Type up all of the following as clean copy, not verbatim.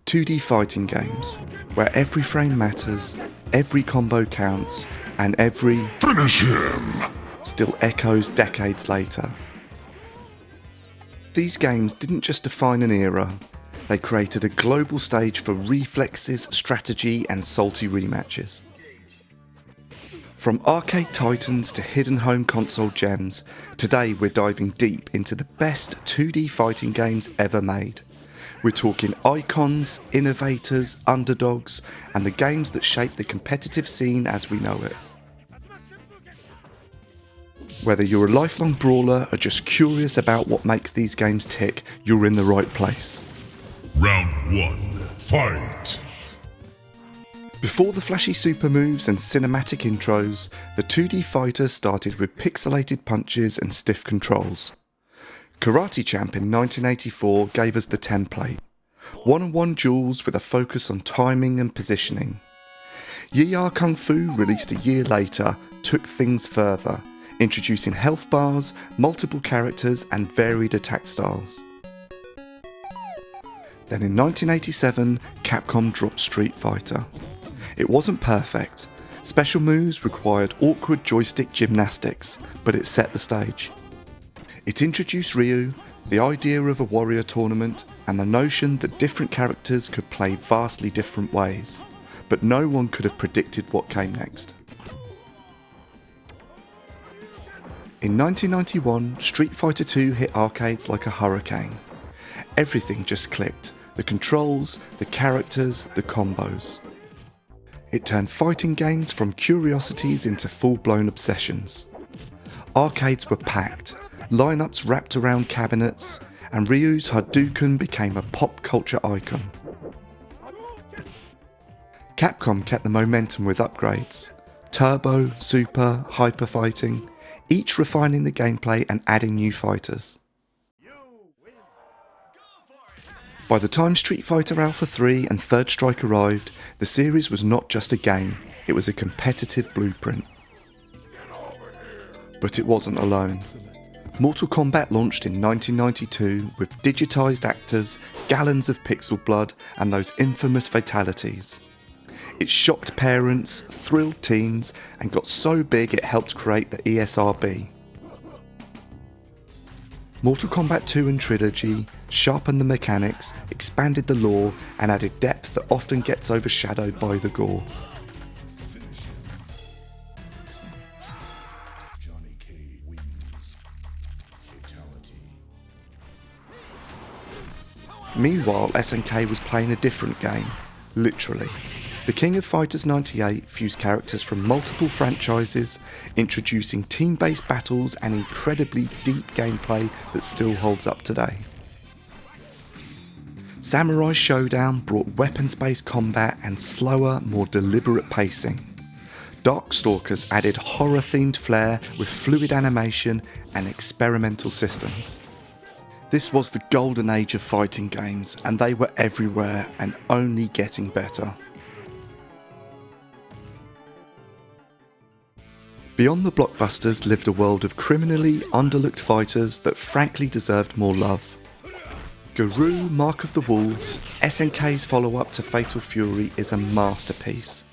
2D fighting games, where every frame matters, every combo counts, and every Finish him! Still echoes decades later. These games didn't just define an era, they created a global stage for reflexes, strategy, and salty rematches. From arcade titans to hidden home console gems, today we're diving deep into the best 2D fighting games ever made. We're talking icons, innovators, underdogs, and the games that shape the competitive scene as we know it. Whether you're a lifelong brawler or just curious about what makes these games tick, you're in the right place. Round 1, fight! Before the flashy super moves and cinematic intros, the 2D fighter started with pixelated punches and stiff controls. Karate Champ in 1984 gave us the template. One-on-one duels with a focus on timing and positioning. Yi Ya Kung Fu, released a year later, took things further, introducing health bars, multiple characters and varied attack styles. Then in 1987, Capcom dropped Street Fighter. It wasn't perfect. Special moves required awkward joystick gymnastics, but it set the stage. It introduced Ryu, the idea of a warrior tournament, and the notion that different characters could play vastly different ways, but no one could have predicted what came next. In 1991, Street Fighter II hit arcades like a hurricane. Everything just clicked. The controls, the characters, the combos. It turned fighting games from curiosities into full-blown obsessions. Arcades were packed, lineups wrapped around cabinets, and Ryu's Hadouken became a pop culture icon. Capcom kept the momentum with upgrades. Turbo, Super, Hyper Fighting, each refining the gameplay and adding new fighters. By the time Street Fighter Alpha 3 and Third Strike arrived, the series was not just a game, it was a competitive blueprint. But it wasn't alone. Mortal Kombat launched in 1992 with digitised actors, gallons of pixel blood, and those infamous fatalities. It shocked parents, thrilled teens, and got so big it helped create the ESRB. Mortal Kombat 2 and Trilogy sharpened the mechanics, expanded the lore, and added depth that often gets overshadowed by the gore. Meanwhile, SNK was playing a different game, literally. The King of Fighters 98 fused characters from multiple franchises, introducing team-based battles and incredibly deep gameplay that still holds up today. Samurai Showdown brought weapons-based combat and slower, more deliberate pacing. Darkstalkers added horror-themed flair with fluid animation and experimental systems. This was the golden age of fighting games, and they were everywhere and only getting better. Beyond the blockbusters lived a world of criminally underlooked fighters that frankly deserved more love. Garou, Mark of the Wolves, SNK's follow-up to Fatal Fury, is a masterpiece.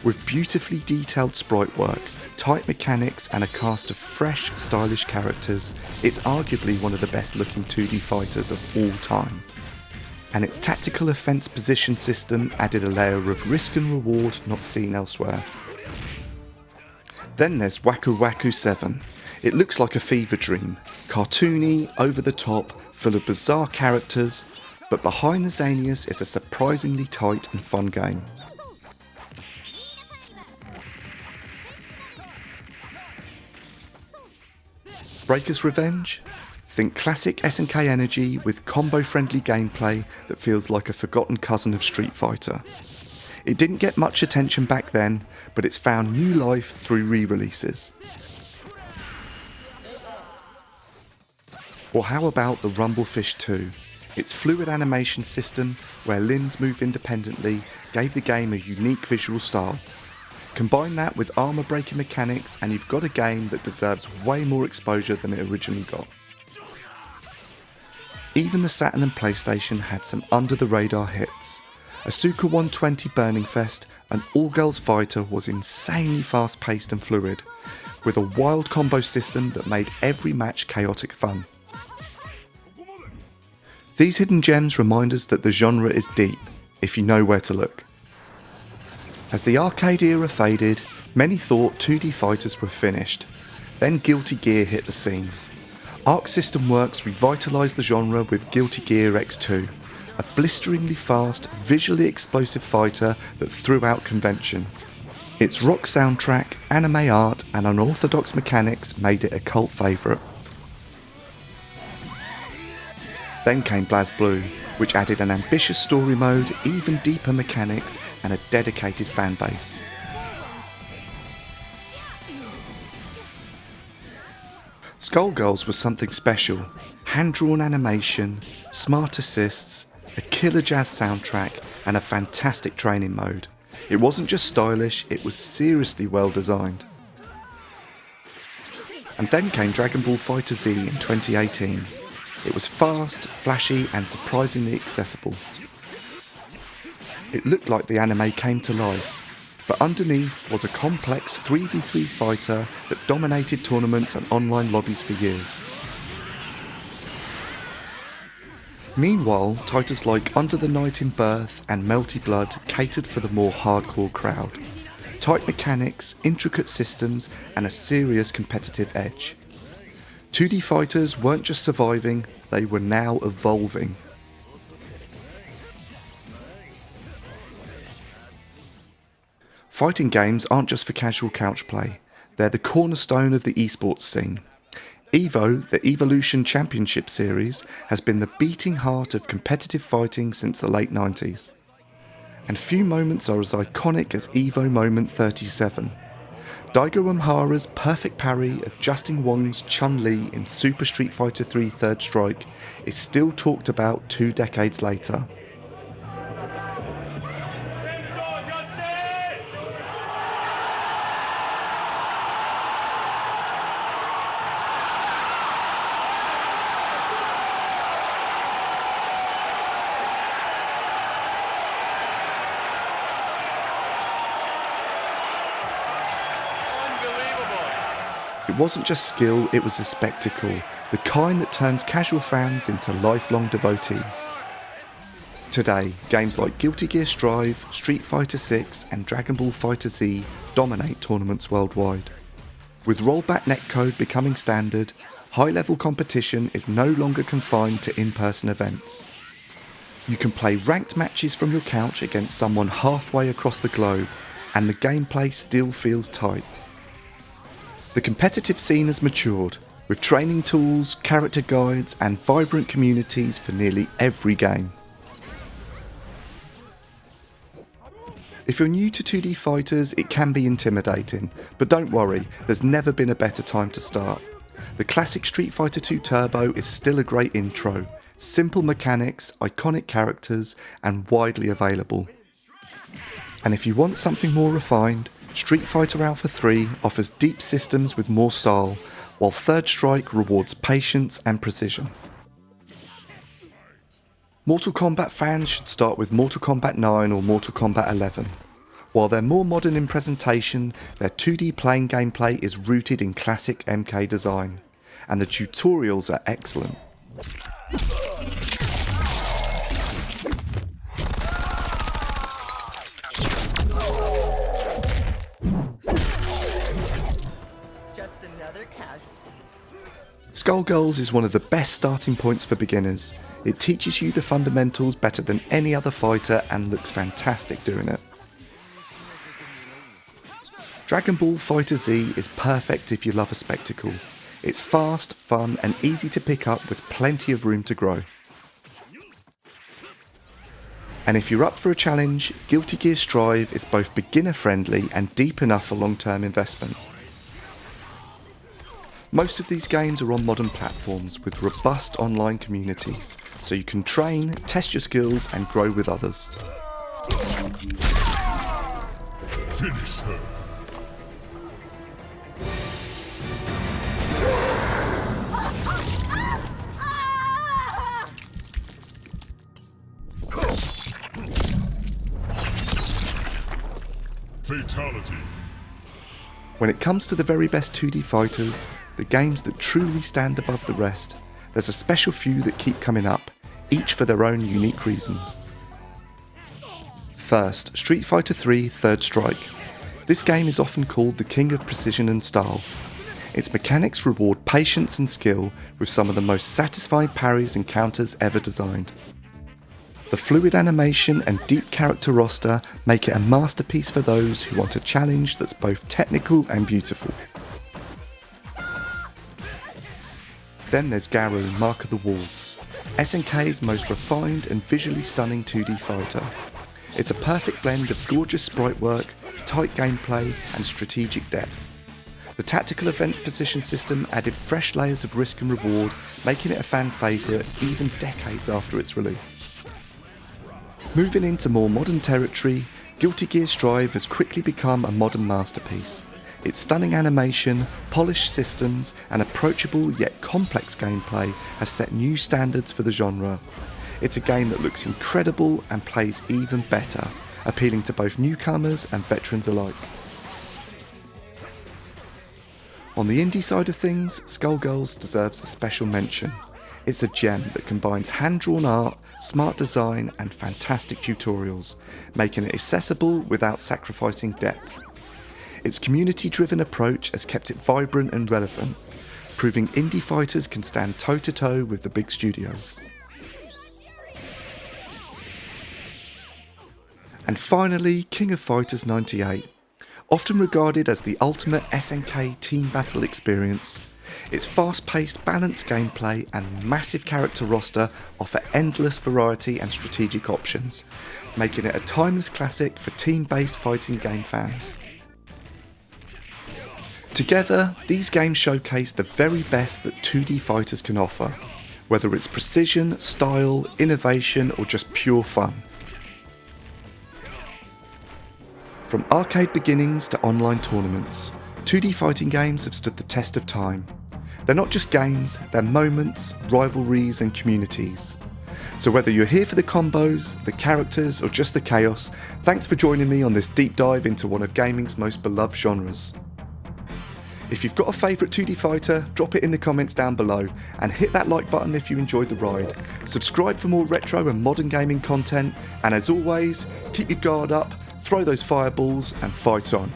With beautifully detailed sprite work, tight mechanics and a cast of fresh, stylish characters, it's arguably one of the best looking 2D fighters of all time. And its tactical offense position system added a layer of risk and reward not seen elsewhere. Then there's Waku Waku 7. It looks like a fever dream, cartoony, over the top, full of bizarre characters, but behind the zaniness is a surprisingly tight and fun game. Breaker's Revenge? Think classic SNK energy with combo-friendly gameplay that feels like a forgotten cousin of Street Fighter. It didn't get much attention back then, but it's found new life through re-releases. Or how about the Rumblefish 2? Its fluid animation system, where limbs move independently, gave the game a unique visual style. Combine that with armor breaking mechanics and you've got a game that deserves way more exposure than it originally got. Even the Saturn and PlayStation had some under the radar hits. Asuka 120 Burning Fest, an all-girls fighter, was insanely fast-paced and fluid, with a wild combo system that made every match chaotic fun. These hidden gems remind us that the genre is deep, if you know where to look. As the arcade era faded, many thought 2D fighters were finished. Then Guilty Gear hit the scene. Arc System Works revitalised the genre with Guilty Gear X2, a blisteringly fast, visually explosive fighter that threw out convention. Its rock soundtrack, anime art and unorthodox mechanics made it a cult favourite. Then came BlazBlue, which added an ambitious story mode, even deeper mechanics and a dedicated fanbase. Skullgirls was something special. Hand-drawn animation, smart assists, a killer jazz soundtrack and a fantastic training mode. It wasn't just stylish, it was seriously well designed. And then came Dragon Ball FighterZ in 2018. It was fast, flashy and surprisingly accessible. It looked like the anime came to life, but underneath was a complex 3v3 fighter that dominated tournaments and online lobbies for years. Meanwhile, titles like Under the Night in Birth and Melty Blood catered for the more hardcore crowd. Tight mechanics, intricate systems and a serious competitive edge. 2D fighters weren't just surviving, they were now evolving. Fighting games aren't just for casual couch play, they're the cornerstone of the esports scene. EVO, the Evolution Championship Series, has been the beating heart of competitive fighting since the late 90s. And few moments are as iconic as EVO Moment 37. Daigo Umehara's perfect parry of Justin Wong's Chun-Li in Super Street Fighter III Third Strike is still talked about 2 decades later. It wasn't just skill, it was a spectacle, the kind that turns casual fans into lifelong devotees. Today, games like Guilty Gear Strive, Street Fighter VI and Dragon Ball FighterZ dominate tournaments worldwide. With Rollback Netcode becoming standard, high-level competition is no longer confined to in-person events. You can play ranked matches from your couch against someone halfway across the globe, and the gameplay still feels tight. The competitive scene has matured, with training tools, character guides and vibrant communities for nearly every game. If you're new to 2D fighters, it can be intimidating, but don't worry, there's never been a better time to start. The classic Street Fighter II Turbo is still a great intro, simple mechanics, iconic characters and widely available. And if you want something more refined, Street Fighter Alpha 3 offers deep systems with more style, while Third Strike rewards patience and precision. Mortal Kombat fans should start with Mortal Kombat 9 or Mortal Kombat 11. While they're more modern in presentation, their 2D playing gameplay is rooted in classic MK design, and the tutorials are excellent. Skullgirls is one of the best starting points for beginners. It teaches you the fundamentals better than any other fighter and looks fantastic doing it. Dragon Ball FighterZ is perfect if you love a spectacle. It's fast, fun and easy to pick up with plenty of room to grow. And if you're up for a challenge, Guilty Gear Strive is both beginner friendly and deep enough for long-term investment. Most of these games are on modern platforms with robust online communities, so you can train, test your skills and grow with others. Finish her. Fatality. When it comes to the very best 2D fighters, the games that truly stand above the rest, there's a special few that keep coming up, each for their own unique reasons. First, Street Fighter III Third Strike. This game is often called the king of precision and style. Its mechanics reward patience and skill with some of the most satisfying parries and counters ever designed. The fluid animation and deep character roster make it a masterpiece for those who want a challenge that's both technical and beautiful. Then there's Garou, Mark of the Wolves, SNK's most refined and visually stunning 2D fighter. It's a perfect blend of gorgeous sprite work, tight gameplay and strategic depth. The tactical events position system added fresh layers of risk and reward, making it a fan favourite even decades after its release. Moving into more modern territory, Guilty Gear Strive has quickly become a modern masterpiece. Its stunning animation, polished systems and approachable yet complex gameplay have set new standards for the genre. It's a game that looks incredible and plays even better, appealing to both newcomers and veterans alike. On the indie side of things, Skullgirls deserves a special mention. It's a gem that combines hand-drawn art, smart design and fantastic tutorials, making it accessible without sacrificing depth. Its community-driven approach has kept it vibrant and relevant, proving indie fighters can stand toe-to-toe with the big studios. And finally, King of Fighters 98. Often regarded as the ultimate SNK team battle experience, its fast-paced, balanced gameplay and massive character roster offer endless variety and strategic options, making it a timeless classic for team-based fighting game fans. Together, these games showcase the very best that 2D fighters can offer, whether it's precision, style, innovation or just pure fun. From arcade beginnings to online tournaments, 2D fighting games have stood the test of time. They're not just games, they're moments, rivalries and communities. So whether you're here for the combos, the characters or just the chaos, thanks for joining me on this deep dive into one of gaming's most beloved genres. If you've got a favourite 2D fighter, drop it in the comments down below and hit that like button if you enjoyed the ride. Subscribe for more retro and modern gaming content, and as always, keep your guard up, throw those fireballs and fight on.